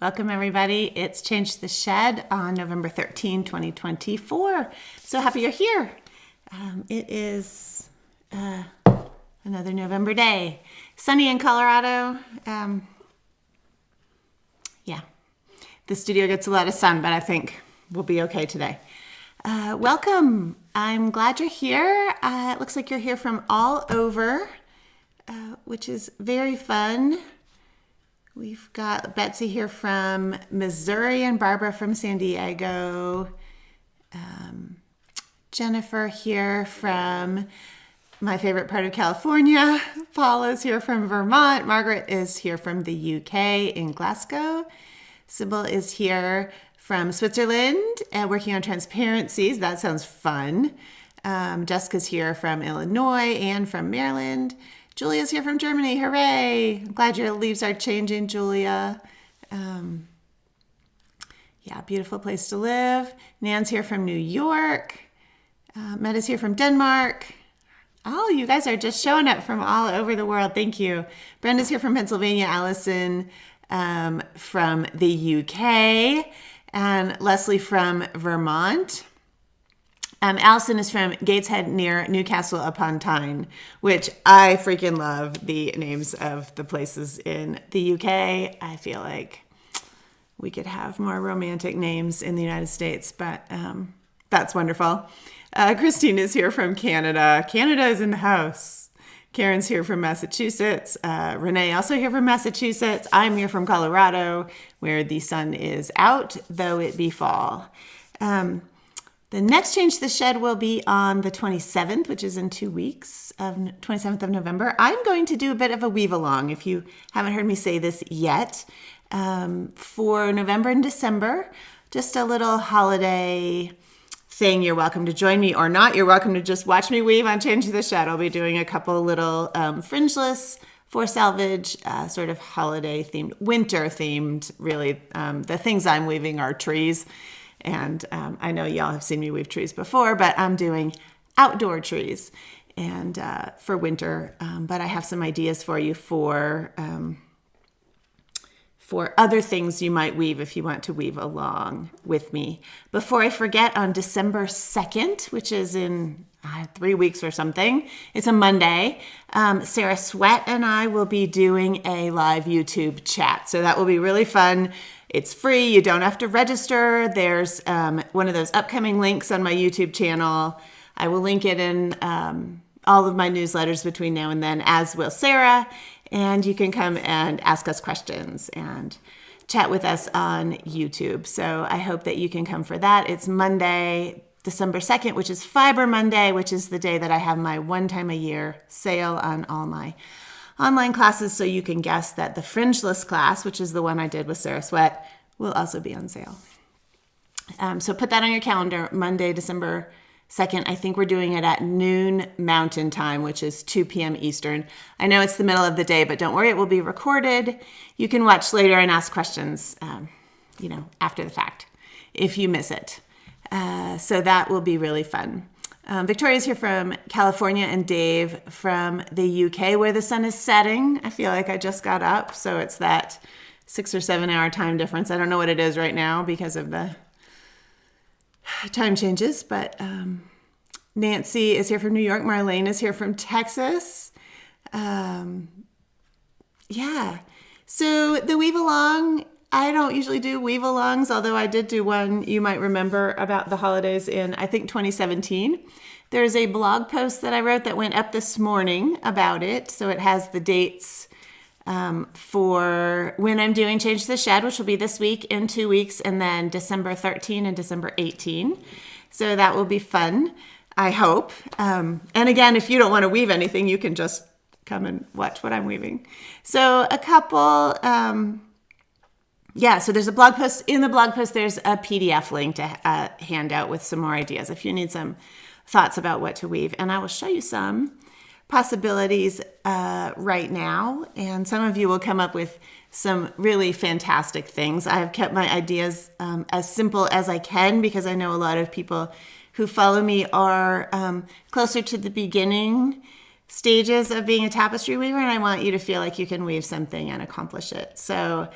Welcome everybody. It's Change the Shed on November 13, 2024. So happy you're here. It is another November day. Sunny in Colorado. The studio gets a lot of sun, but I think we'll be okay today. Welcome. I'm glad you're here. It looks like you're here from all over, which is very fun. We've got Betsy here from Missouri and Barbara from San Diego. Jennifer here from my favorite part of California. Paula's here from Vermont. Margaret is here from the UK in Glasgow. Sybil is here from Switzerland working on transparencies. That sounds fun. Jessica's here from Illinois and from Maryland. Julia's here from Germany. Hooray. I'm glad your leaves are changing, Julia. Beautiful place to live. Nan's here from New York. Metta's here from Denmark. Oh, you guys are just showing up from all over the world. Thank you. Brenda's here from Pennsylvania. Allison from the UK. And Leslie from Vermont. Allison is from Gateshead near Newcastle upon Tyne, which I freaking love the names of the places in the UK. I feel like we could have more romantic names in the United States, but that's wonderful. Christine is here from Canada. Canada is in the house. Karen's here from Massachusetts. Renee also here from Massachusetts. I'm here from Colorado, where the sun is out, though it be fall. The next Change the Shed will be on the 27th, which is in 2 weeks, 27th of November. I'm going to do a bit of a weave along, if you haven't heard me say this yet, for November and December. Just a little holiday thing. You're welcome to join me or not. You're welcome to just watch me weave on Change the Shed. I'll be doing a couple little fringeless for salvage, sort of holiday themed, winter themed, really. The things I'm weaving are trees. And I know y'all have seen me weave trees before, but I'm doing outdoor trees and for winter. But I have some ideas for you for other things you might weave if you want to weave along with me. Before I forget, on December 2nd, which is in 3 weeks or something, it's a Monday, Sarah Sweat and I will be doing a live YouTube chat. So that will be really fun. It's free. You don't have to register. There's one of those upcoming links on my YouTube channel. I will link it in all of my newsletters between now and then, as will Sarah. And you can come and ask us questions and chat with us on YouTube. So I hope that you can come for that. It's Monday, December 2nd, which is Fiber Monday, which is the day that I have my one time a year sale on all my online classes, so you can guess that the fringeless class, which is the one I did with Sarah Sweat, will also be on sale. So put that on your calendar, Monday, December 2nd. I think we're doing it at noon Mountain Time, which is 2 p.m. Eastern. I know it's the middle of the day, but don't worry, it will be recorded. You can watch later and ask questions, after the fact, if you miss it. So that will be really fun. Victoria's here from California and Dave from the UK, where the sun is setting. I feel like I just got up, so it's that 6 or 7 hour time difference. I don't know what it is right now because of the time changes, but Nancy is here from New York. Marlene is here from Texas. So the weave along, I don't usually do weave alongs, although I did do one you might remember about the holidays in, I think, 2017. There's a blog post that I wrote that went up this morning about it. So it has the dates for when I'm doing Change the Shed, which will be this week in 2 weeks, and then December 13 and December 18. So that will be fun, I hope. And again, if you don't want to weave anything, you can just come and watch what I'm weaving. So a couple... so there's a blog post. In the blog post, there's a PDF link to hand out with some more ideas if you need some thoughts about what to weave. And I will show you some possibilities right now. And some of you will come up with some really fantastic things. I have kept my ideas as simple as I can because I know a lot of people who follow me are closer to the beginning stages of being a tapestry weaver, and I want you to feel like you can weave something and accomplish it. So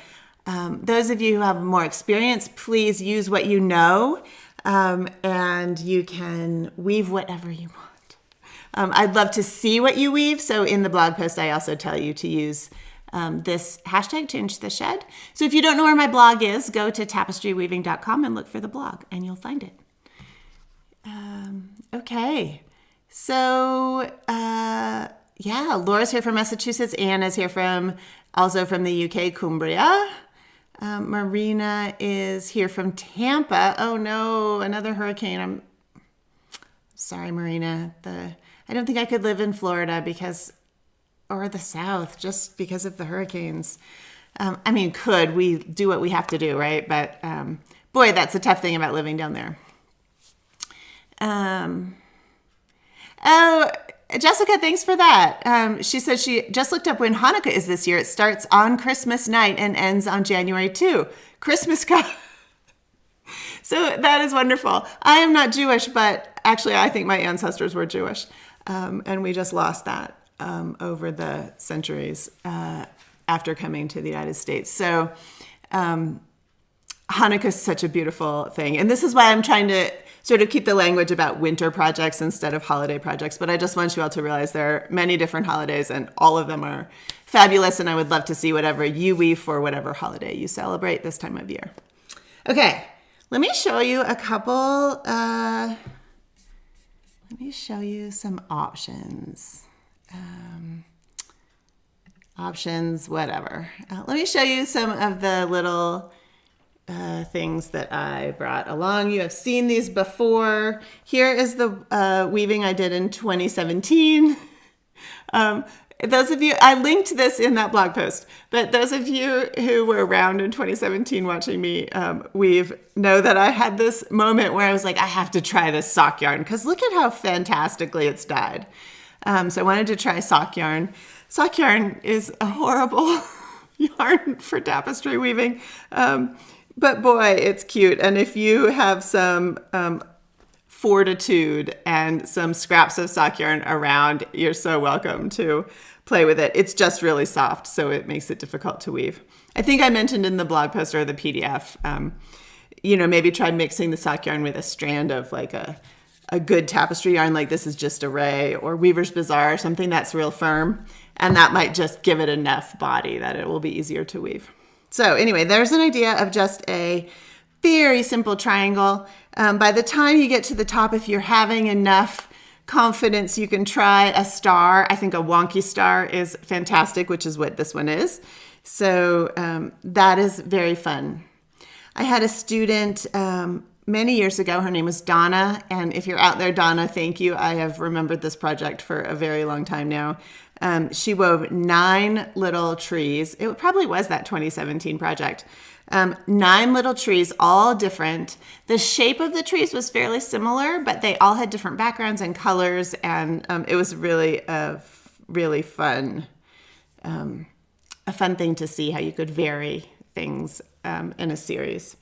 Those of you who have more experience, please use what you know, and you can weave whatever you want. I'd love to see what you weave. So in the blog post, I also tell you to use this hashtag changetheshed. So if you don't know where my blog is, go to tapestryweaving.com and look for the blog and you'll find it. Okay. So, yeah, Laura's here from Massachusetts. Anna's here also from the UK, Cumbria. Marina is here from Tampa. Oh no, another hurricane. I'm sorry, Marina. I don't think I could live in Florida or the South, just because of the hurricanes. We do what we have to do, right? But boy, that's a tough thing about living down there. Oh, Jessica, thanks for that. She said she just looked up when Hanukkah is this year. It starts on Christmas night and ends on January 2. Christmas So that is wonderful. I am not Jewish, but actually I think my ancestors were Jewish. And we just lost that over the centuries after coming to the United States. So Hanukkah is such a beautiful thing. And this is why I'm trying to sort of keep the language about winter projects instead of holiday projects. But I just want you all to realize there are many different holidays and all of them are fabulous. And I would love to see whatever you weave for whatever holiday you celebrate this time of year. Okay, let me show you a couple, let me show you some options. Options, whatever. Let me show you some of the little things that I brought along. You have seen these before. Here is the weaving I did in 2017. Those of you, I linked this in that blog post, but those of you who were around in 2017 watching me weave know that I had this moment where I was like, I have to try this sock yarn because look at how fantastically it's dyed. So I wanted to try sock yarn. Sock yarn is a horrible yarn for tapestry weaving. But boy, it's cute. And if you have some fortitude and some scraps of sock yarn around, you're so welcome to play with it. It's just really soft, so it makes it difficult to weave. I think I mentioned in the blog post or the PDF, maybe try mixing the sock yarn with a strand of like a good tapestry yarn, like this is just a Ray or Weaver's Bazaar, something that's real firm. And that might just give it enough body that it will be easier to weave. So anyway, there's an idea of just a very simple triangle. By the time you get to the top, if you're having enough confidence, you can try a star. I think a wonky star is fantastic, which is what this one is. So that is very fun. I had a student many years ago. Her name was Donna. And if you're out there, Donna, thank you. I have remembered this project for a very long time now. She wove 9 little trees. It probably was that 2017 project. 9 little trees, all different. The shape of the trees was fairly similar, but they all had different backgrounds and colors. And it was really fun, a fun thing to see how you could vary things in a series.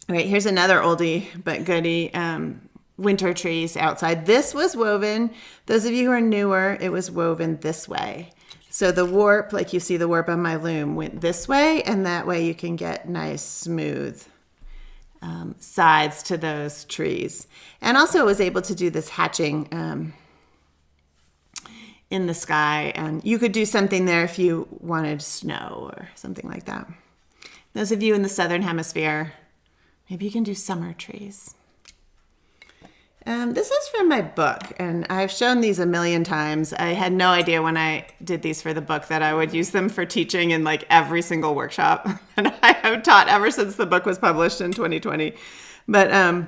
All right, here's another oldie but goodie. Winter trees outside. This was woven, those of you who are newer, it was woven this way. So the warp, like you see the warp on my loom, went this way, and that way you can get nice smooth sides to those trees. And also was able to do this hatching in the sky, and you could do something there if you wanted snow or something like that. Those of you in the southern hemisphere, maybe you can do summer trees. This is from my book, and I've shown these a million times. I had no idea when I did these for the book that I would use them for teaching in like every single workshop. And I have taught ever since the book was published in 2020. But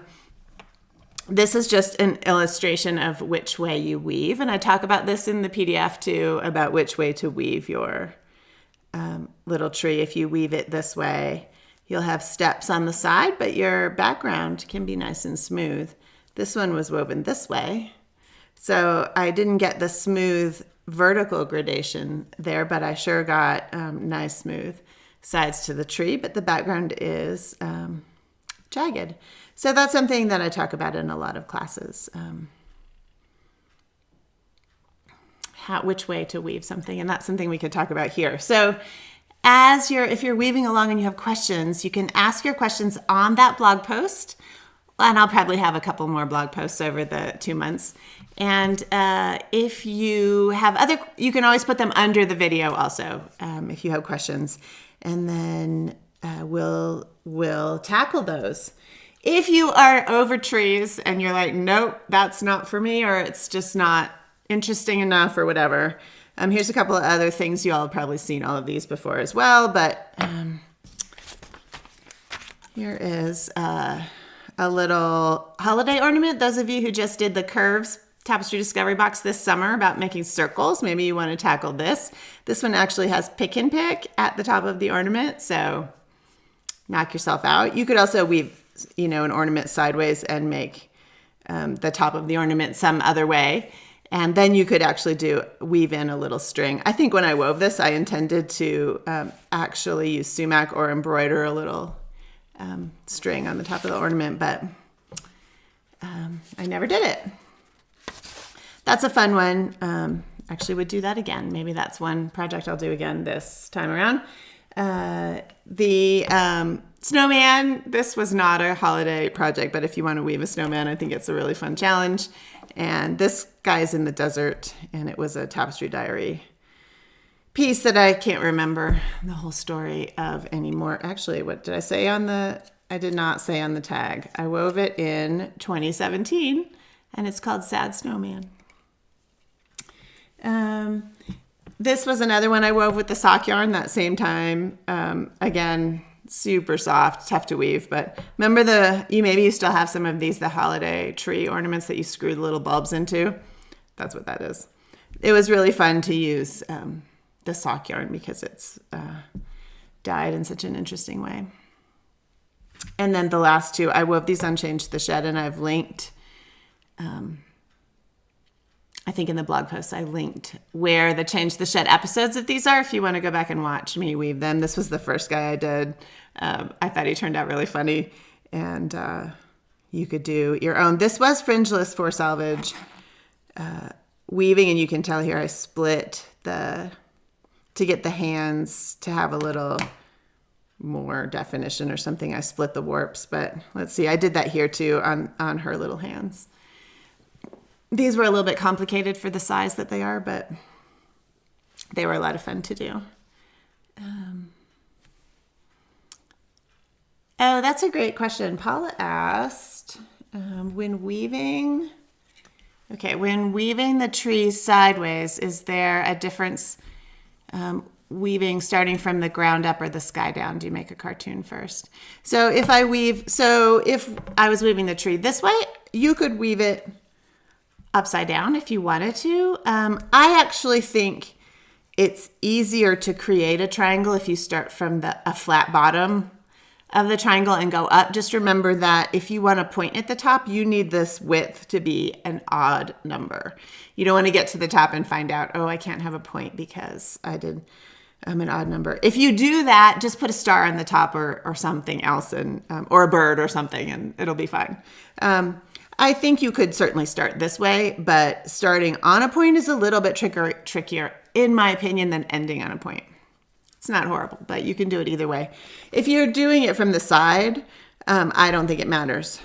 this is just an illustration of which way you weave. And I talk about this in the PDF too, about which way to weave your little tree. If you weave it this way, you'll have steps on the side, but your background can be nice and smooth. This one was woven this way, so I didn't get the smooth vertical gradation there, but I sure got nice smooth sides to the tree, but the background is jagged. So that's something that I talk about in a lot of classes, which way to weave something, and that's something we could talk about here. So if you're weaving along and you have questions, you can ask your questions on that blog post. And I'll probably have a couple more blog posts over the 2 months. And if you have you can always put them under the video also, if you have questions. And then we'll tackle those. If you are over trees and you're like, nope, that's not for me, or it's just not interesting enough or whatever, here's a couple of other things. You all have probably seen all of these before as well, but here is a little holiday ornament. Those of you who just did the curves Tapestry Discovery Box this summer about making circles, maybe you want to tackle this. This one actually has pick and pick at the top of the ornament, so knock yourself out. You could also weave, an ornament sideways and make the top of the ornament some other way. And then you could actually weave in a little string. I think when I wove this, I intended to actually use sumac or embroider a little string on the top of the ornament, but I never did it. That's a fun one. Actually would do that again. Maybe that's one project I'll do again this time around. The snowman, this was not a holiday project, but if you want to weave a snowman, I think it's a really fun challenge. And this guy's in the desert, and it was a Tapestry Diary piece that I can't remember the whole story of anymore. Actually, what did I say I did not say on the tag. I wove it in 2017, and it's called Sad Snowman. This was another one I wove with the sock yarn that same time. Again, super soft, tough to weave, but remember maybe you still have some of these, the holiday tree ornaments that you screw the little bulbs into. That's what that is. It was really fun to use the sock yarn because it's dyed in such an interesting way. And then the last two, I wove these on Change the Shed, and I've linked, I think in the blog post, I linked where the Change the Shed episodes of these are, if you want to go back and watch me weave them. This was the first guy I did. I thought he turned out really funny, and you could do your own. This was fringeless for salvage weaving, and you can tell here I split to get the hands to have a little more definition or something. I split the warps, but let's see. I did that here too on her little hands. These were a little bit complicated for the size that they are, but they were a lot of fun to do. Oh, that's a great question. Paula asked, when weaving the trees sideways, is there a difference weaving starting from the ground up or the sky down? Do you make a cartoon first? So if I was weaving the tree this way, you could weave it upside down if you wanted to. I actually think it's easier to create a triangle if you start from a flat bottom of the triangle and go up. Just remember that if you want to point at the top, you need this width to be an odd number. You don't want to get to the top and find out, oh, I can't have a point because I'm an odd number. If you do that, just put a star on the top or something else, and or a bird or something, and it'll be fine. I think you could certainly start this way, but starting on a point is a little bit trickier, in my opinion, than ending on a point. It's not horrible, but you can do it either way. If you're doing it from the side, I don't think it matters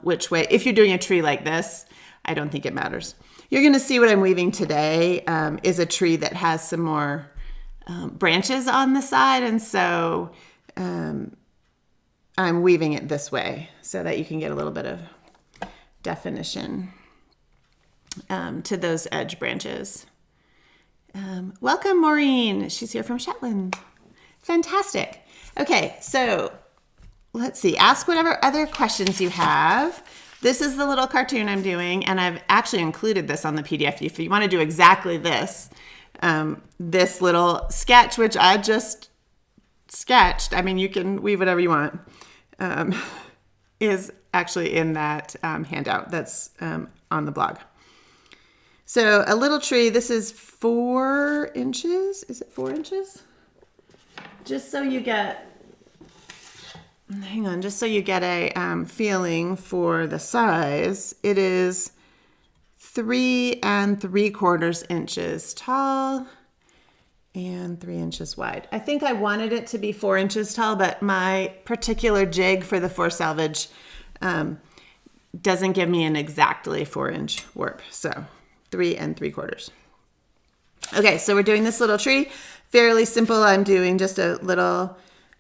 which way. If you're doing a tree like this, I don't think it matters. You're going to see what I'm weaving today is a tree that has some more branches on the side, and so I'm weaving it this way so that you can get a little bit of definition to those edge branches. Welcome, Maureen. She's here from Shetland. Fantastic. Okay, so let's see. Ask whatever other questions you have. This is the little cartoon I'm doing, and I've actually included this on the PDF. If you want to do exactly this, this little sketch, which I just sketched, I mean, you can weave whatever you want, is actually in that handout that's on the blog. So a little tree, this is 4 inches. Is it 4 inches? Just so you get a feeling for the size, it is 3 3/4 inches tall and 3 inches wide. I think I wanted it to be 4 inches tall, but my particular jig for the 4 selvage doesn't give me an exactly 4-inch warp. So 3 3/4. Okay, so we're doing this little tree. Fairly simple. I'm doing just a little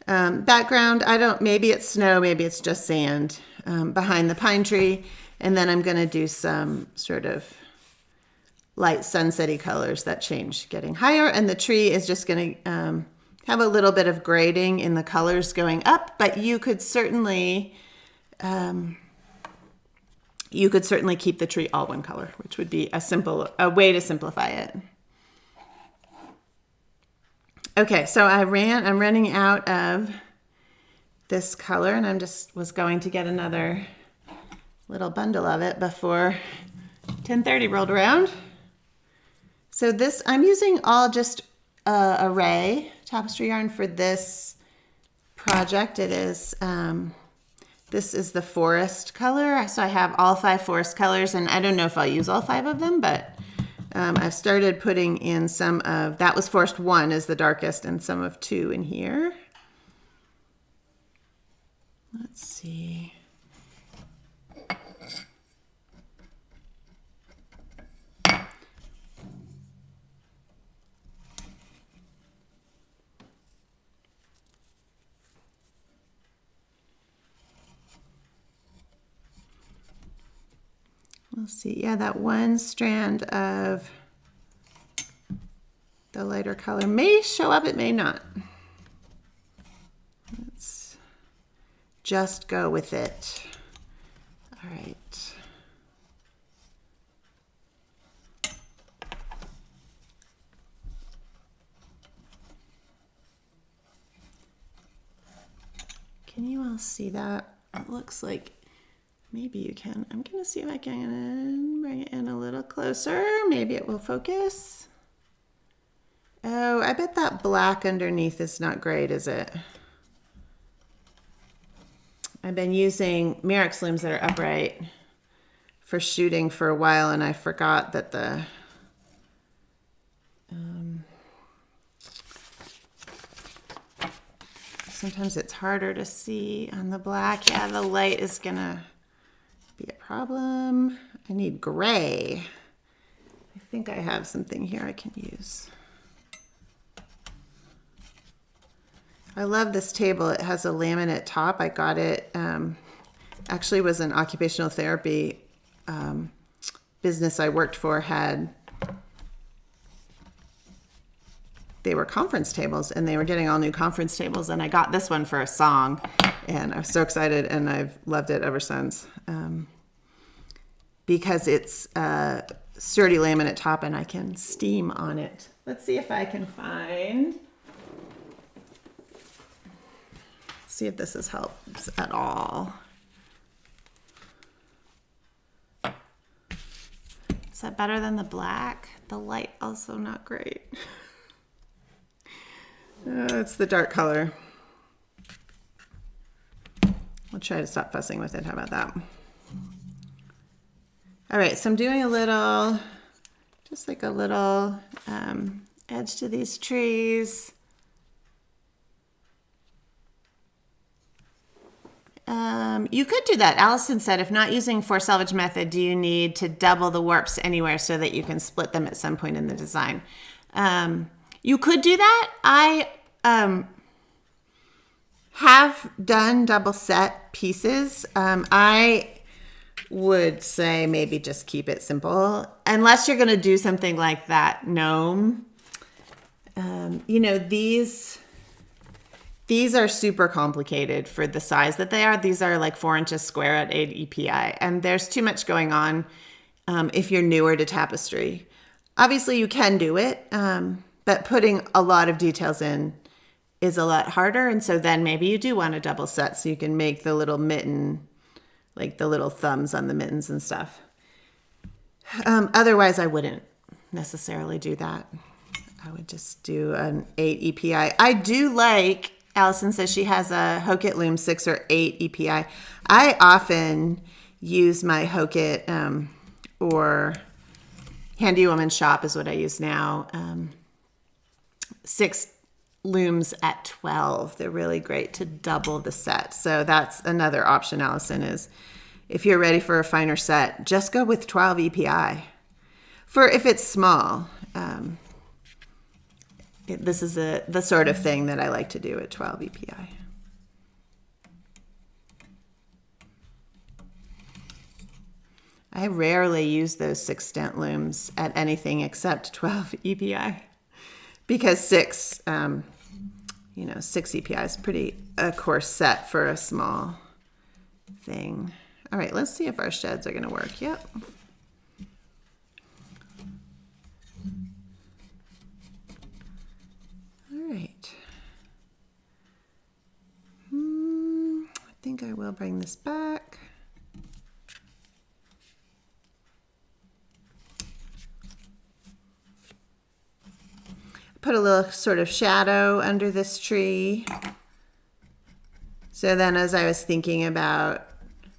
background. Maybe it's snow, maybe it's just sand behind the pine tree. And then I'm going to do some sort of light sunsetty colors that change getting higher. And the tree is just going to have a little bit of grading in the colors going up, but you could certainly keep the tree all one color, which would be a way to simplify it. Okay, so I'm running out of this color, and I was going to get another little bundle of it before 10:30 rolled around. So I'm using all just array tapestry yarn for this project. It is, this is the forest color. So I have all 5 forest colors, and I don't know if I'll use all 5 of them, but I've started putting in some of, that was forest 1 is the darkest, and some of 2 in here. Let's see. We'll see. Yeah, that one strand of the lighter color may show up, it may not. Let's just go with it. All right. Can you all see that? It looks like maybe you can. I'm going to see if I can bring it in a little closer. Maybe it will focus. Oh, I bet that black underneath is not great, is it? I've been using Merrick's looms that are upright for shooting for a while, and I forgot that sometimes it's harder to see on the black. Yeah, the light is going to be a problem. I need gray. I think I have something here I can use. I love this table. It has a laminate top. I got it, actually was an occupational therapy business I worked for they were conference tables, and they were getting all new conference tables, and I got this one for a song, and I was so excited, and I've loved it ever since. Because it's a sturdy laminate top and I can steam on it. Let's see if I can see if this helps at all. Is that better than the black? The light also not great. It's the dark color. I'll try to stop fussing with it. How about that? All right, so I'm doing just like a little edge to these trees. You could do that. Allison said, if not using 4 selvage method, do you need to double the warps anywhere so that you can split them at some point in the design? You could do that. I have done double set pieces. I would say maybe just keep it simple, unless you're going to do something like that gnome. These are super complicated for the size that they are. These are like 4 inches square at 8 EPI, and there's too much going on if you're newer to tapestry. Obviously, you can do it, but putting a lot of details in is a lot harder, and so then maybe you do want a double set so you can make the little mitten, like the little thumbs on the mittens and stuff. Otherwise, I wouldn't necessarily do that. I would just do an 8 EPI. I do like, Allison says she has a Hoket Loom 6 or 8 EPI. I often use my Hoket or Handy Woman Shop is what I use now. 6 looms at 12. They're really great to double the set. So that's another option, Allison, is if you're ready for a finer set, just go with 12 EPI. For if it's small, this is the sort of thing that I like to do at 12 EPI. I rarely use those 6 stent looms at anything except 12 EPI because 6 EPI is pretty a coarse set for a small thing. All right, let's see if our sheds are going to work. Yep. All right. I think I will bring this back. Put a little sort of shadow under this tree. So then as I was thinking about,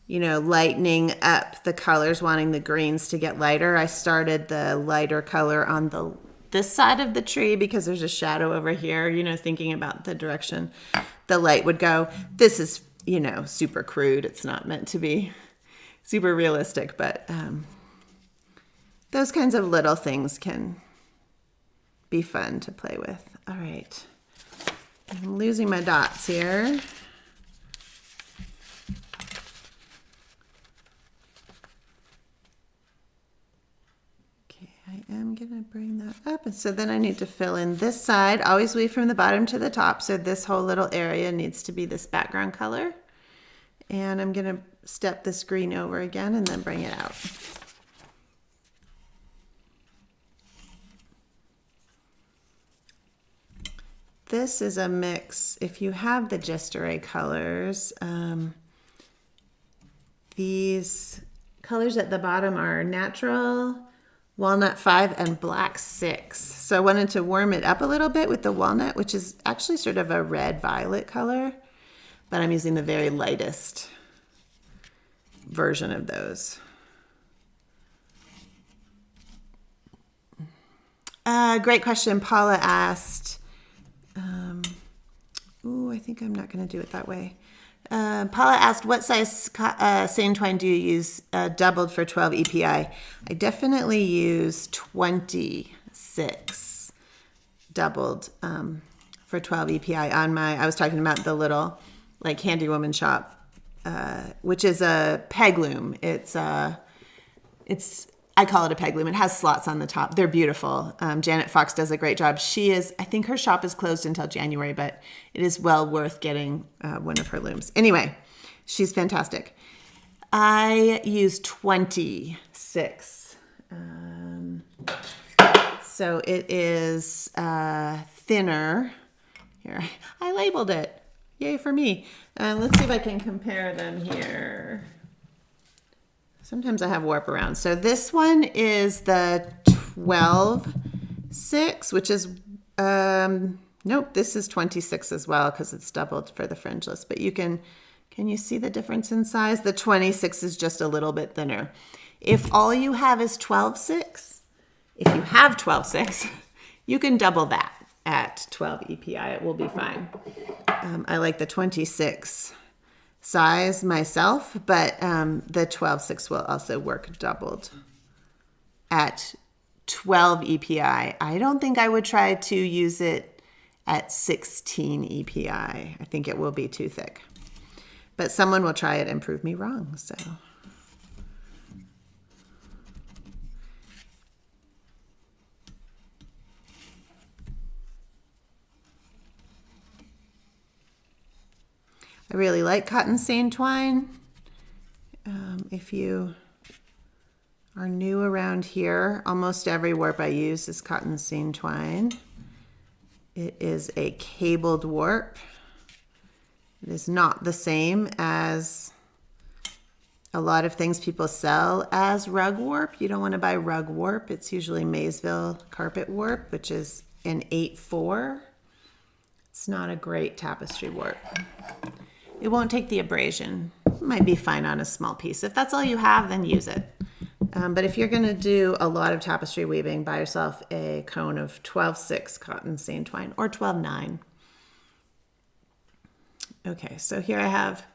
lightening up the colors, wanting the greens to get lighter, I started the lighter color on this side of the tree because there's a shadow over here, thinking about the direction the light would go. This is, super crude. It's not meant to be super realistic, but those kinds of little things can be fun to play with. All right. I'm losing my dots here. Okay, I am gonna bring that up. And so then I need to fill in this side. Always weave from the bottom to the top. So this whole little area needs to be this background color. And I'm gonna step this green over again and then bring it out. This is a mix. If you have the Gist Array colors, these colors at the bottom are Natural, Walnut 5, and Black 6. So I wanted to warm it up a little bit with the walnut, which is actually sort of a red-violet color, but I'm using the very lightest version of those. Great question. Paula asked, I think I'm not going to do it that way. Paula asked, what size seine twine do you use doubled for 12 EPI? I definitely use 26 doubled for 12 EPI on I was talking about the little handy woman shop, which is a peg loom. I call it a peg loom. It has slots on the top. They're beautiful. Janet Fox does a great job. I think her shop is closed until January, but it is well worth getting one of her looms. Anyway, she's fantastic. I use 26. So it is thinner. Here, I labeled it. Yay for me. Let's see if I can compare them here. Sometimes I have warp around. So this one is the 12/6, which is, nope, this is 26 as well because it's doubled for the fringeless. But can you see the difference in size? The 26 is just a little bit thinner. If all you have is 12/6, if you have 12/6, you can double that at 12 EPI. It will be fine. I like the 26 size myself, but the 12/6 will also work doubled at 12 EPI. I don't think I would try to use it at 16 EPI. I think it will be too thick, but someone will try it and prove me wrong. So I really like cotton seine twine. If you are new around here, almost every warp I use is cotton seine twine. It is a cabled warp. It is not the same as a lot of things people sell as rug warp. You don't want to buy rug warp. It's usually Maysville carpet warp, which is an 8/4. It's not a great tapestry warp. It won't take the abrasion. It might be fine on a small piece. If that's all you have, then use it. But if you're going to do a lot of tapestry weaving, buy yourself a cone of 12/6 cotton seam twine or 12/9. Okay, so here I have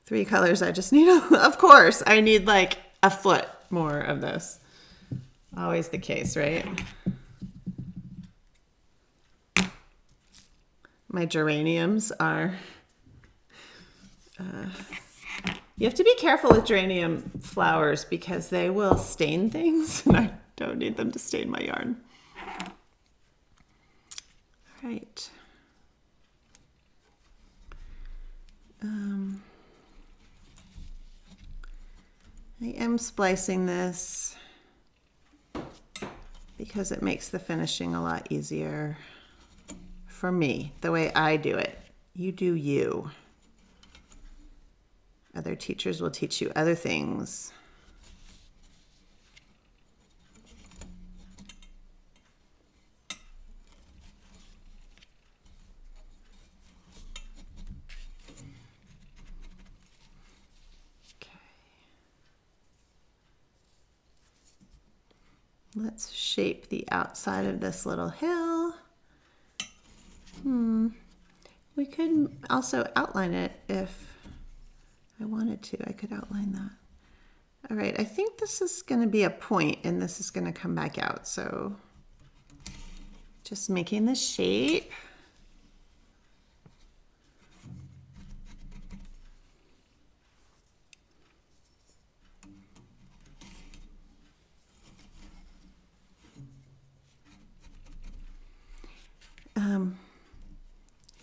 3 colors. I just need, of course, I need like a foot more of this. Always the case, right? My geraniums are, you have to be careful with geranium flowers because they will stain things, and I don't need them to stain my yarn. All right. I am splicing this because it makes the finishing a lot easier for me, the way I do it. You do you. Other teachers will teach you other things. Let's shape the outside of this little hill. We could also outline it if I wanted to. I could outline that. All right, I think this is going to be a point and this is going to come back out. So just making the shape.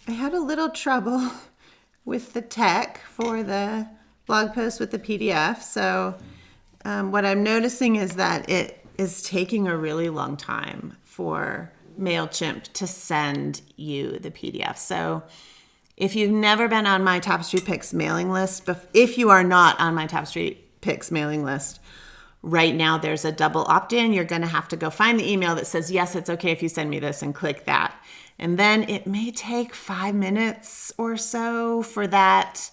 I had a little trouble with the tech for the blog post with the PDF. So what I'm noticing is that it is taking a really long time for MailChimp to send you the PDF. So if you've never been on my Tapestry Picks mailing list, if you are not on my Tapestry Picks mailing list, right now there's a double opt-in. You're going to have to go find the email that says, yes, it's okay if you send me this, and click that. And then it may take 5 minutes or so for that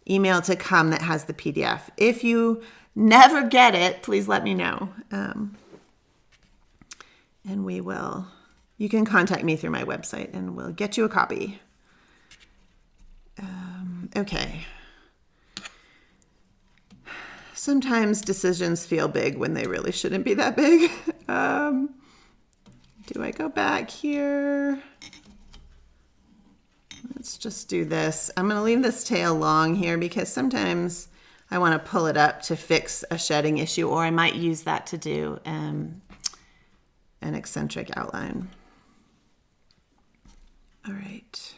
email to come that has the PDF. If you never get it, please let me know. And you can contact me through my website and we'll get you a copy. Okay. Sometimes decisions feel big when they really shouldn't be that big. Do I go back here? Let's just do this. I'm going to leave this tail long here because sometimes I want to pull it up to fix a shedding issue, or I might use that to do an eccentric outline. All right.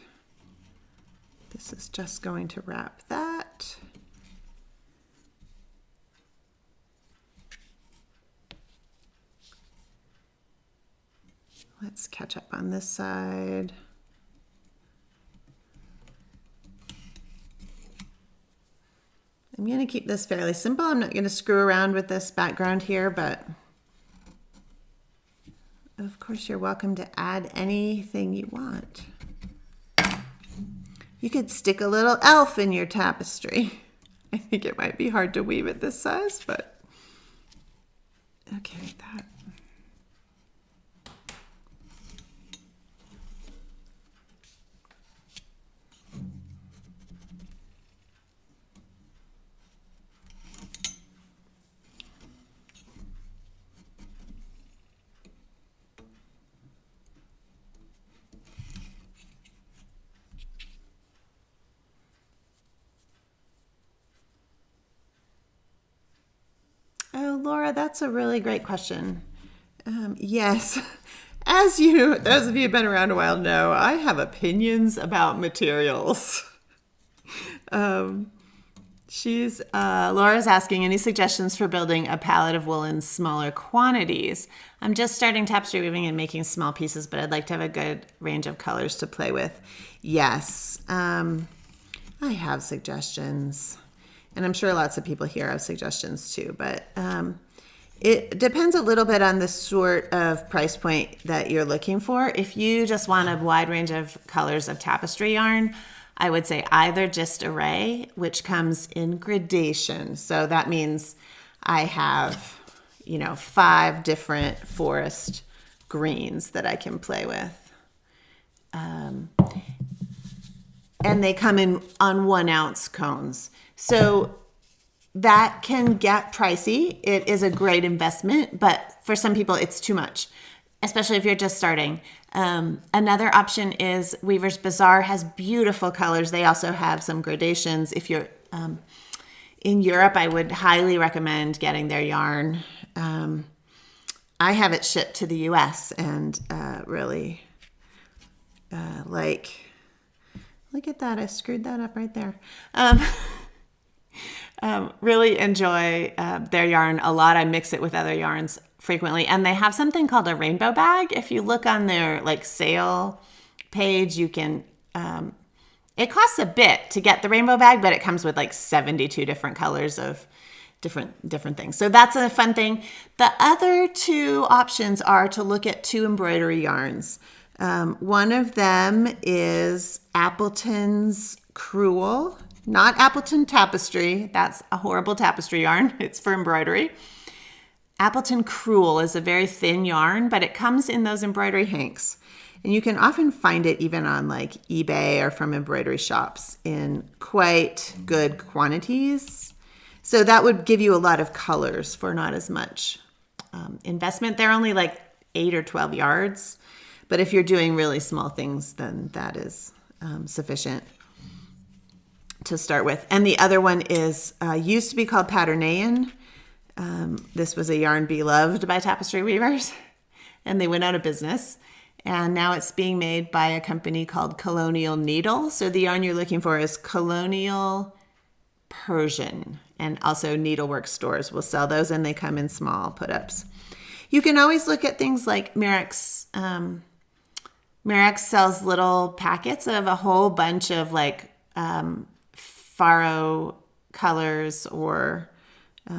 This is just going to wrap that. Let's catch up on this side. I'm going to keep this fairly simple. I'm not going to screw around with this background here, but of course you're welcome to add anything you want. You could stick a little elf in your tapestry. I think it might be hard to weave at this size, but okay, that. Oh, Laura, that's a really great question. Yes, those of you who've been around a while know, I have opinions about materials. Laura's asking, any suggestions for building a palette of wool in smaller quantities? I'm just starting tapestry weaving and making small pieces, but I'd like to have a good range of colors to play with. Yes, I have suggestions. And I'm sure lots of people here have suggestions too, but it depends a little bit on the sort of price point that you're looking for. If you just want a wide range of colors of tapestry yarn, I would say either just array, which comes in gradation. So that means I have you know, 5 different forest greens that I can play with. And they come in on 1 ounce cones. So that can get pricey. It is a great investment, but for some people it's too much, especially if you're just starting. Another option is Weaver's Bazaar has beautiful colors. They also have some gradations. If you're in Europe, I would highly recommend getting their yarn. I have it shipped to the US and really look at that. I screwed that up right there. Really enjoy their yarn a lot. I mix it with other yarns frequently. And they have something called a rainbow bag. If you look on their like sale page, you can, it costs a bit to get the rainbow bag, but it comes with like 72 different colors of different things. So that's a fun thing. The other 2 options are to look at 2 embroidery yarns. One of them is Appleton's Cruel, not Appleton Tapestry. That's a horrible tapestry yarn. It's for embroidery. Appleton Cruel is a very thin yarn, but it comes in those embroidery hanks. And you can often find it even on like eBay or from embroidery shops in quite good quantities. So that would give you a lot of colors for not as much investment. They're only like 8 or 12 yards. But if you're doing really small things, then that is sufficient to start with. And the other one is used to be called Patternaean. This was a yarn beloved by tapestry weavers, and they went out of business. And now it's being made by a company called Colonial Needle. So the yarn you're looking for is Colonial Persian. And also needlework stores will sell those, and they come in small put-ups. You can always look at things like Merrick's. Merrick sells little packets of a whole bunch of like faro colors or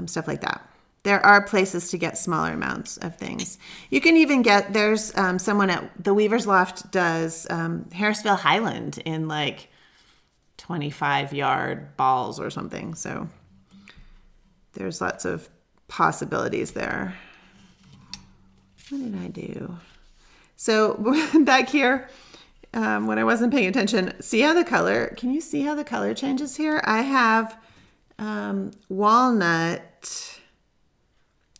stuff like that. There are places to get smaller amounts of things. You can even get, there's someone at the Weaver's Loft does Harrisville Highland in like 25-yard balls or something. So there's lots of possibilities there. What did I do? So back here, when I wasn't paying attention, see how the color, can you see how the color changes here? I have walnut.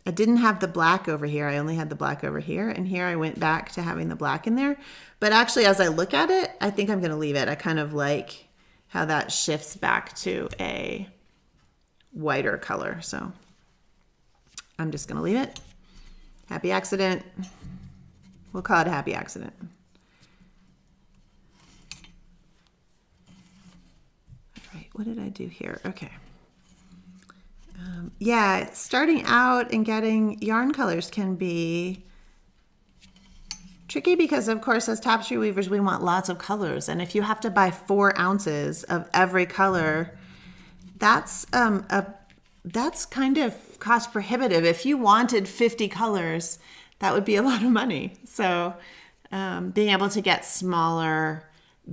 I didn't have the black over here. I only had the black over here. And here I went back to having the black in there. But actually, as I look at it, I think I'm going to leave it. I kind of like how that shifts back to a whiter color. So I'm just going to leave it. Happy accident. We'll call it a happy accident. All right, what did I do here? Okay. Yeah, starting out and getting yarn colors can be tricky because, of course, as tapestry weavers, we want lots of colors. And if you have to buy 4 ounces of every color, that's kind of cost prohibitive. If you wanted 50 colors, that would be a lot of money. So being able to get smaller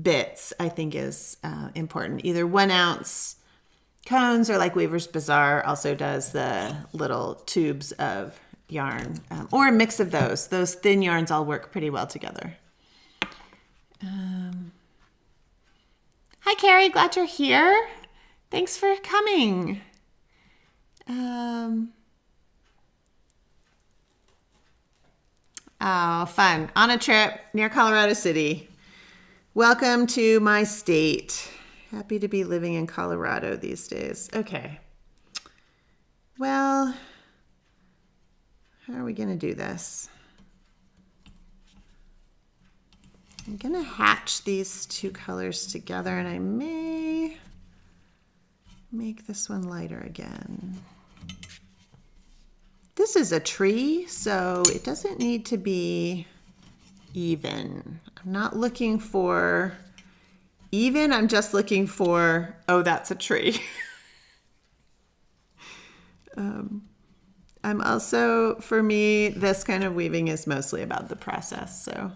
bits, I think, is important. Either 1 ounce cones, or like Weaver's Bazaar also does the little tubes of yarn, or a mix of those. Those thin yarns all work pretty well together. Hi, Carrie. Glad you're here. Thanks for coming. Oh, fun. On a trip near Colorado City. Welcome to my state. Happy to be living in Colorado these days. Okay. Well, how are we going to do this? I'm going to hatch these 2 colors together, and I may make this one lighter again. This is a tree, so it doesn't need to be even. I'm not looking for even, I'm just looking for, oh, that's a tree. I'm also, for me, this kind of weaving is mostly about the process. So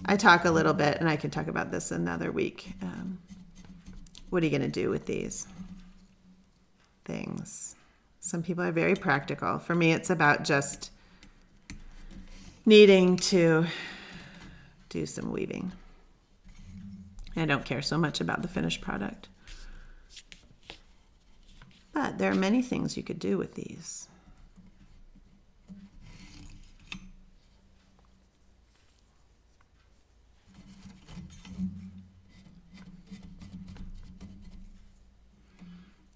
I talk a little bit, and I can talk about this another week. What are you going to do with these things? Some people are very practical. For me, it's about just needing to do some weaving. I don't care so much about the finished product. But there are many things you could do with these.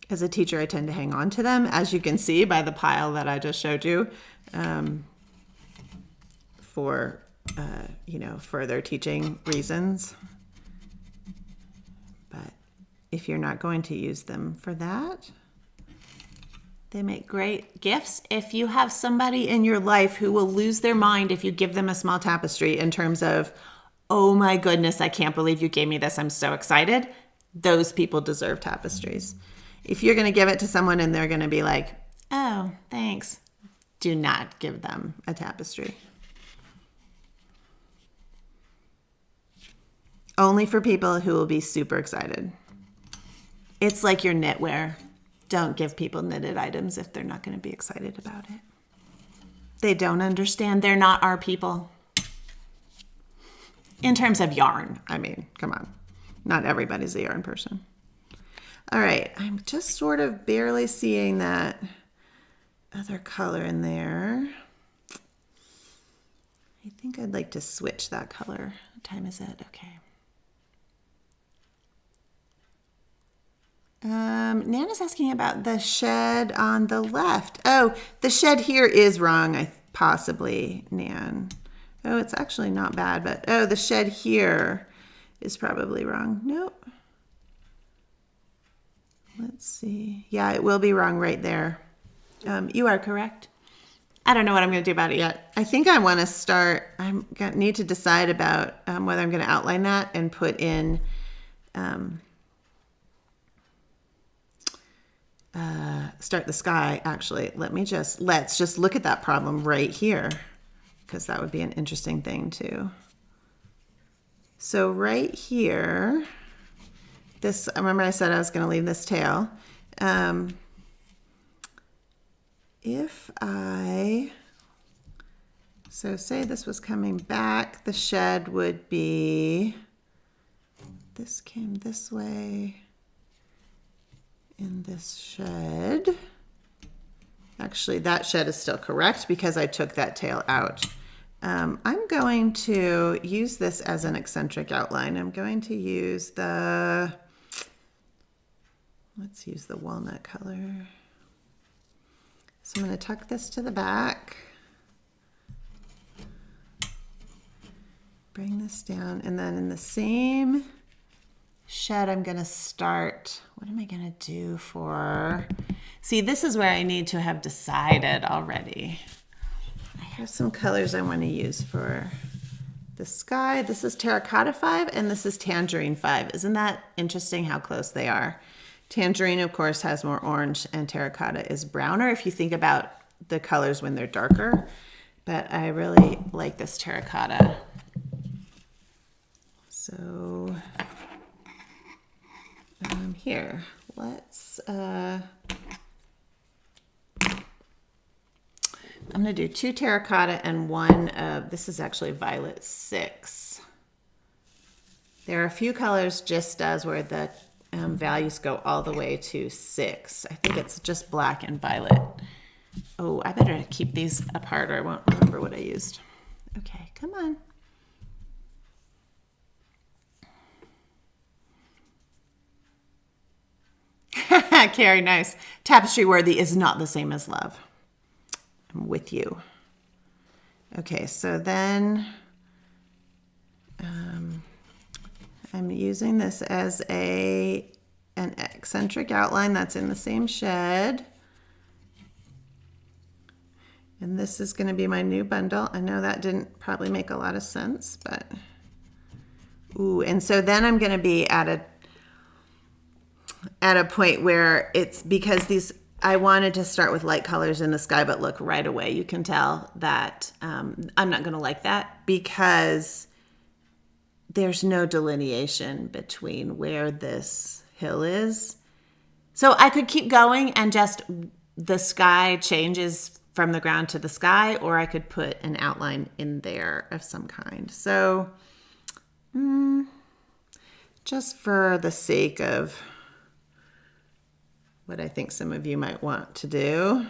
As a teacher, I tend to hang on to them, as you can see by the pile that I just showed you, for further teaching reasons. But if you're not going to use them for that, they make great gifts. If you have somebody in your life who will lose their mind if you give them a small tapestry in terms of, oh my goodness, I can't believe you gave me this, I'm so excited, those people deserve tapestries. If you're going to give it to someone and they're going to be like, oh, thanks, do not give them a tapestry. Only for people who will be super excited. It's like your knitwear. Don't give people knitted items if they're not going to be excited about it. They don't understand. They're not our people. In terms of yarn, I mean, come on. Not everybody's a yarn person. All right, I'm just sort of barely seeing that other color in there. I think I'd like to switch that color. What time is it? Okay. Nana's asking about the shed on the left. Oh, the shed here is wrong, possibly, Nan. Oh, it's actually not bad, but oh, the shed here is probably wrong. Nope. Let's see. Yeah, it will be wrong right there. You are correct. I don't know what I'm going to do about it yet. I think I want to start, need to decide about whether I'm going to outline that and put in start the sky. Actually, let's just look at that problem right here, because that would be an interesting thing too. So right here, remember I said I was going to leave this tail. So say this was coming back, the shed would be, this came this way, in this shed. Actually, that shed is still correct because I took that tail out. I'm going to use this as an eccentric outline. I'm going to use let's use the walnut color. So I'm going to tuck this to the back. Bring this down, and then in the same shed, I'm going to start, what am I going to do for, see, this is where I need to have decided already. I have some colors I want to use for the sky. This is Terracotta 5 and this is Tangerine 5. Isn't that interesting how close they are? Tangerine, of course, has more orange and Terracotta is browner if you think about the colors when they're darker. But I really like this Terracotta. So here, let's, I'm going to do 2 terracotta and 1 of, this is actually Violet 6. There are a few colors just does where the values go all the way to 6. I think it's just black and violet. Oh, I better keep these apart or I won't remember what I used. Okay, come on. Carrie, nice. Tapestry worthy is not the same as love. I'm with you. Okay, so then I'm using this as an eccentric outline that's in the same shed. And this is going to be my new bundle. I know that didn't probably make a lot of sense, but ooh, and so then I'm going to be at a point where it's because these, I wanted to start with light colors in the sky, but look, right away you can tell that I'm not going to like that because there's no delineation between where this hill is. So I could keep going and just the sky changes from the ground to the sky, or I could put an outline in there of some kind. So just for the sake of what I think some of you might want to do,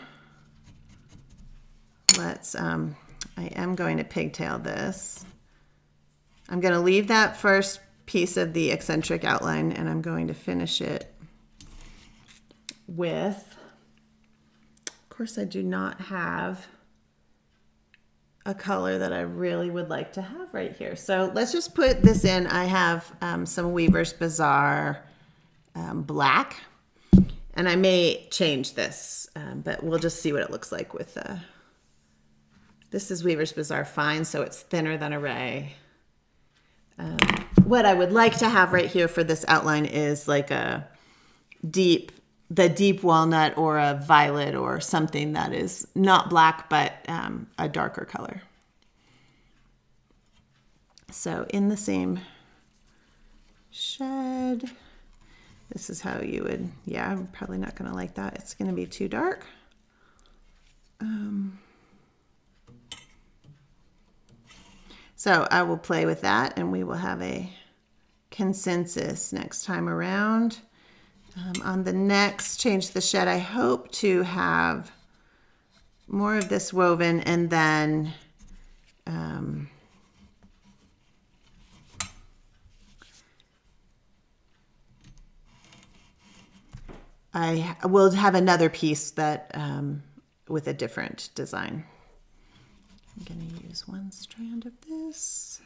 let's, I am going to pigtail this. I'm going to leave that first piece of the eccentric outline, and I'm going to finish it with, of course, I do not have a color that I really would like to have right here. So let's just put this in. I have some Weaver's Bazaar black, and I may change this, but we'll just see what it looks like with this is Weaver's Bazaar Fine, so it's thinner than Array. What I would like to have right here for this outline is like the deep walnut or a violet or something that is not black, but a darker color. So in the same shed, this is how you would, yeah, I'm probably not going to like that. It's going to be too dark. So I will play with that, and we will have a consensus next time around. On the next Change the Shed, I hope to have more of this woven, and then I will have another piece that with a different design. I'm going to use one strand of this.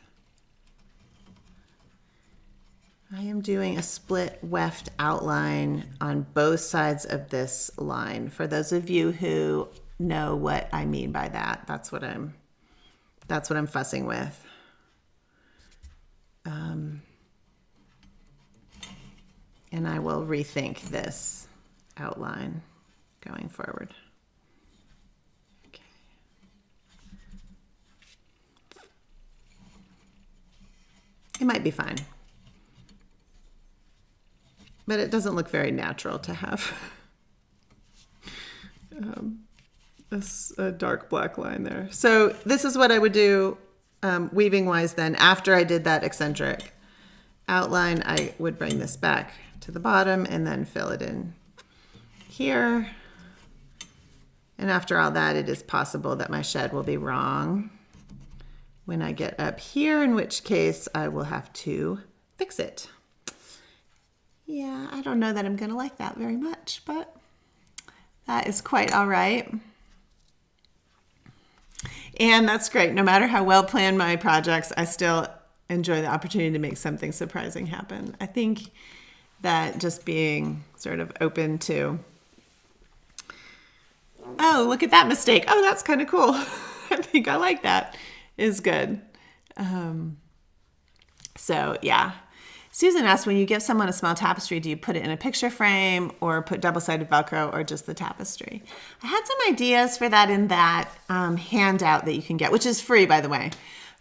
I am doing a split weft outline on both sides of this line. For those of you who know what I mean by that, that's what I'm fussing with. And I will rethink this outline going forward. Okay. It might be fine, but it doesn't look very natural to have a dark black line there. So this is what I would do weaving wise then. After I did that eccentric outline, I would bring this back to the bottom and then fill it in here. And after all that, it is possible that my shed will be wrong when I get up here, in which case I will have to fix it. Yeah, I don't know that I'm going to like that very much, but that is quite all right. And that's great. No matter how well planned my projects, I still enjoy the opportunity to make something surprising happen. I think that just being sort of open to, oh, look at that mistake. Oh, that's kind of cool. I think I like that, is good. So yeah. Susan asked, when you give someone a small tapestry, do you put it in a picture frame or put double-sided Velcro or just the tapestry? I had some ideas for that in that handout that you can get, which is free, by the way.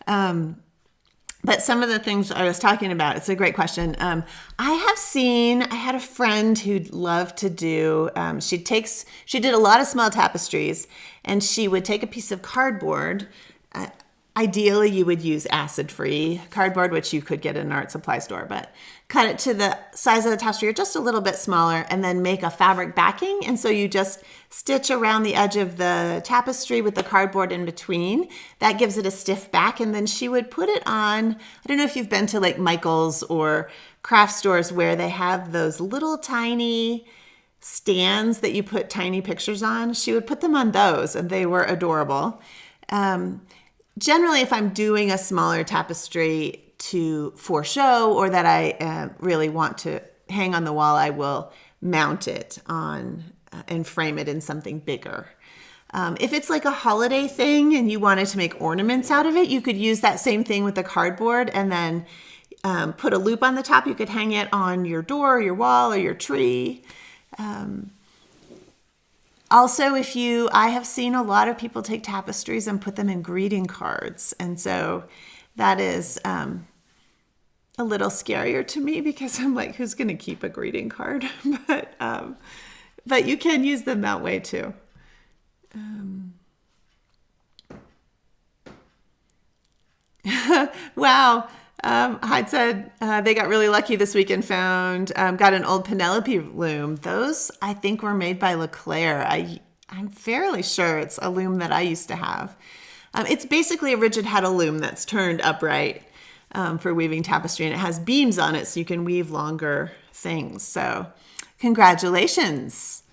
But some of the things I was talking about, it's a great question. I had a friend who'd love to do, she did a lot of small tapestries, and she would take a piece of cardboard. Ideally, you would use acid-free cardboard, which you could get in an art supply store, but cut it to the size of the tapestry or just a little bit smaller, and then make a fabric backing. And so you just stitch around the edge of the tapestry with the cardboard in between. That gives it a stiff back, and then she would put it on, I don't know if you've been to like Michael's or craft stores where they have those little tiny stands that you put tiny pictures on. She would put them on those, and they were adorable. Generally, if I'm doing a smaller tapestry for show, or that I really want to hang on the wall, I will mount it on and frame it in something bigger. If it's like a holiday thing and you wanted to make ornaments out of it, you could use that same thing with the cardboard and then put a loop on the top. You could hang it on your door, your wall, or your tree. Also, I have seen a lot of people take tapestries and put them in greeting cards. And so that is a little scarier to me, because I'm like, who's going to keep a greeting card? But you can use them that way too. Wow. Hyde said they got really lucky this week and got an old Penelope loom. Those, I think, were made by Leclerc. I'm fairly sure it's a loom that I used to have. It's basically a rigid head loom that's turned upright for weaving tapestry, and it has beams on it so you can weave longer things. So congratulations.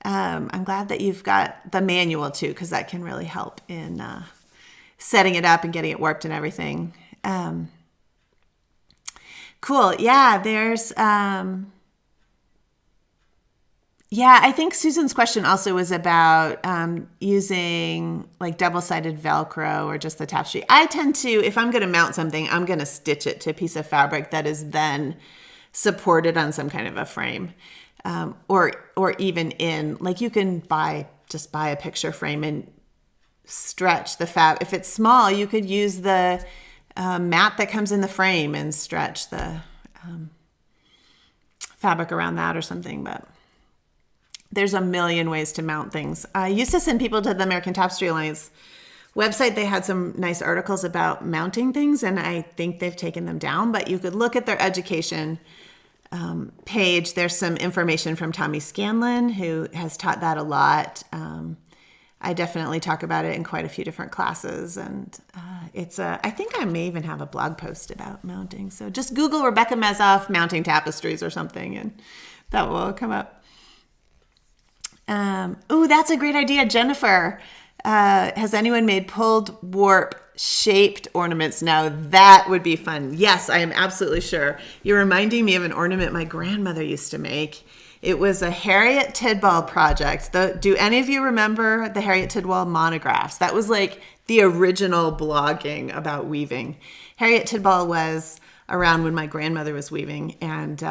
I'm glad that you've got the manual too, because that can really help in setting it up and getting it warped and everything. Cool. Yeah, there's, I think Susan's question also was about using like double-sided Velcro or just the tapestry. I tend to, if I'm going to mount something, I'm going to stitch it to a piece of fabric that is then supported on some kind of a frame. Or even in, like you can just buy a picture frame and stretch the fab. If it's small, you could use the mat that comes in the frame and stretch the fabric around that or something. But there's a million ways to mount things. I used to send people to the American Tapestry Alliance website. They had some nice articles about mounting things, and I think they've taken them down, but you could look at their education page. There's some information from Tommy Scanlon, who has taught that a lot. I definitely talk about it in quite a few different classes, and I think I may even have a blog post about mounting. So just Google Rebecca Mezoff mounting tapestries or something, and that will come up. That's a great idea, Jennifer. Has anyone made pulled warp shaped ornaments? Now that would be fun. Yes, I am absolutely sure. You're reminding me of an ornament my grandmother used to make. It was a Harriet Tidwell project. Do any of you remember the Harriet Tidwell monographs? That was like the original blogging about weaving. Harriet Tidwell was around when my grandmother was weaving, and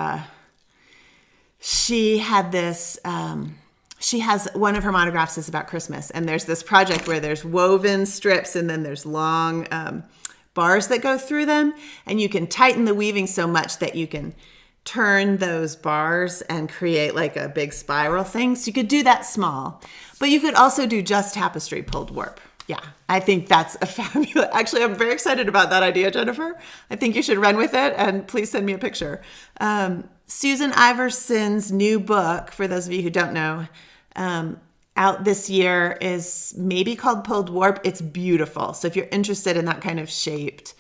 she had this... she has one of her monographs is about Christmas, and there's this project where there's woven strips and then there's long bars that go through them, and you can tighten the weaving so much that you can turn those bars and create like a big spiral thing. So you could do that small, but you could also do just tapestry pulled warp. Yeah, I think that's a fabulous, actually, I'm very excited about that idea, Jennifer. I think you should run with it, and please send me a picture. Susan Iverson's new book, for those of you who don't know, out this year is maybe called Pulled Warp. It's beautiful. So if you're interested in that kind of shaped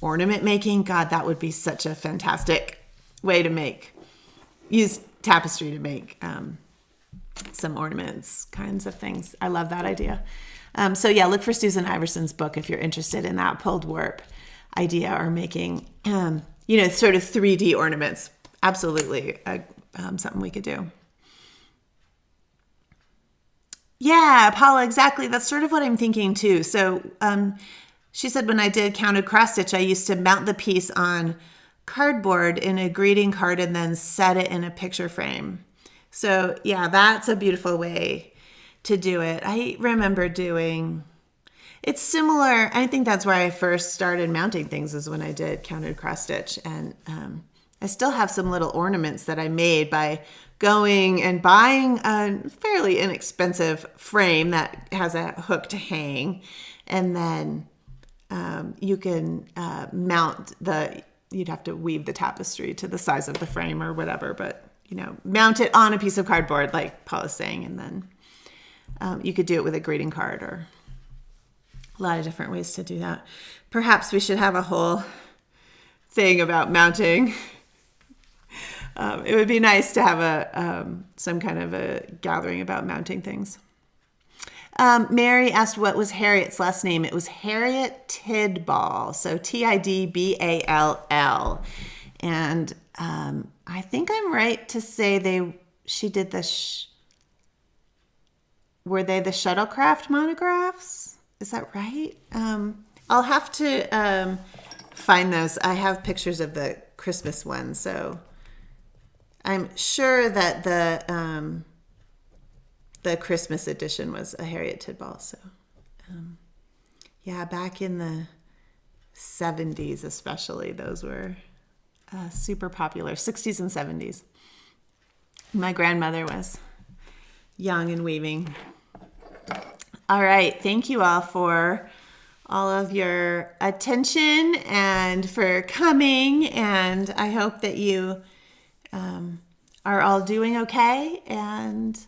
ornament making, God, that would be such a fantastic way to use tapestry to make some ornaments, kinds of things. I love that idea. So yeah, look for Susan Iverson's book if you're interested in that pulled warp idea or making, sort of 3D ornaments. Absolutely something we could do. Yeah, Paula, exactly. That's sort of what I'm thinking too. So she said when I did counted cross stitch, I used to mount the piece on cardboard in a greeting card and then set it in a picture frame. So yeah, that's a beautiful way to do it. I remember it's similar. I think that's where I first started mounting things, is when I did counted cross stitch. And I still have some little ornaments that I made by going and buying a fairly inexpensive frame that has a hook to hang. And then you can you'd have to weave the tapestry to the size of the frame or whatever, but mount it on a piece of cardboard, like Paula's saying, and then you could do it with a greeting card, or a lot of different ways to do that. Perhaps we should have a whole thing about mounting. It would be nice to have some kind of a gathering about mounting things. Mary asked what was Harriet's last name. It was Harriet Tidball, so Tidball. And I think I'm right to say she did were they the shuttlecraft monographs? Is that right? I'll have to find those. I have pictures of the Christmas ones, so I'm sure that the Christmas edition was a Harriet Tidball. So, back in the 70s especially, those were super popular, 60s and 70s. My grandmother was young and weaving. All right. Thank you all for all of your attention and for coming. And I hope that you are all doing okay and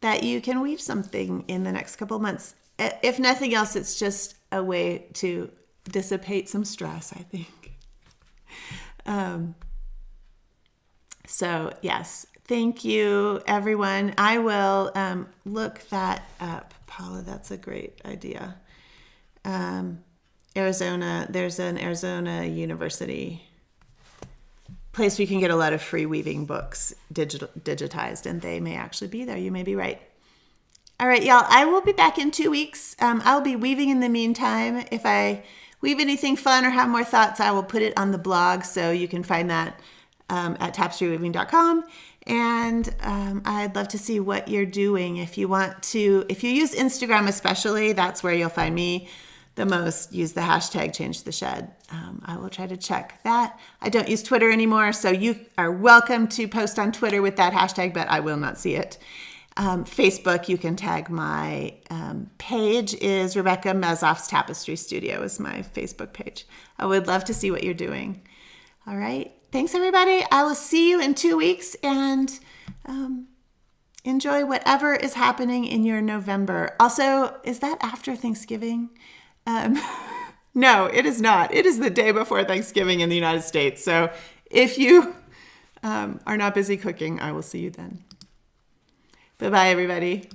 that you can weave something in the next couple of months. If nothing else, it's just a way to dissipate some stress, I think. So yes, thank you, everyone. I will look that up. Paula, that's a great idea. Arizona, there's an Arizona University place where you can get a lot of free weaving books digitized, and they may actually be there. You may be right. All right, y'all, I will be back in 2 weeks. I'll be weaving in the meantime. If I weave anything fun or have more thoughts, I will put it on the blog, so you can find that at tapestryweaving.com. And I'd love to see what you're doing. If you use Instagram especially, that's where you'll find me the most. Use the hashtag changetheshed. I will try to check that. I don't use Twitter anymore, so you are welcome to post on Twitter with that hashtag, but I will not see it. Facebook, you can tag my page is Rebecca Mezoff's Tapestry Studio is my Facebook page. I would love to see what you're doing. All right. Thanks, everybody. I will see you in 2 weeks, and enjoy whatever is happening in your November. Also, is that after Thanksgiving? No, it is not. It is the day before Thanksgiving in the United States. So if you are not busy cooking, I will see you then. Bye-bye, everybody.